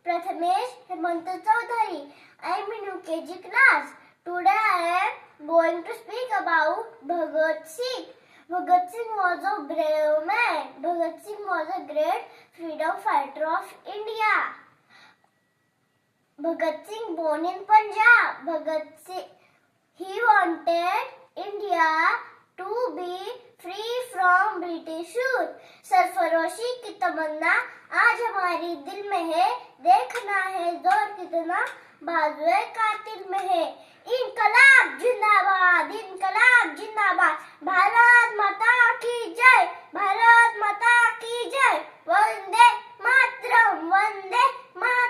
Prathamesh Hemanta Chaudhary. I am in UKG class. Today I am going to speak about Bhagat Singh. Bhagat Singh was a brave man. Bhagat Singh was a great freedom fighter of India. Bhagat Singh born in Punjab. Bhagat Singh, he wanted India to be free from British rule. सरफरोशी की तमन्ना आज हमारी दिल में है. देखना है जोर कितना बाजुए कातिल में है. इनकलाब जिंदाबाद, इनकलाब जिंदाबाद. भारत माता की जय, भारत माता की जय. वंदे मातरम, वंदे मातरम.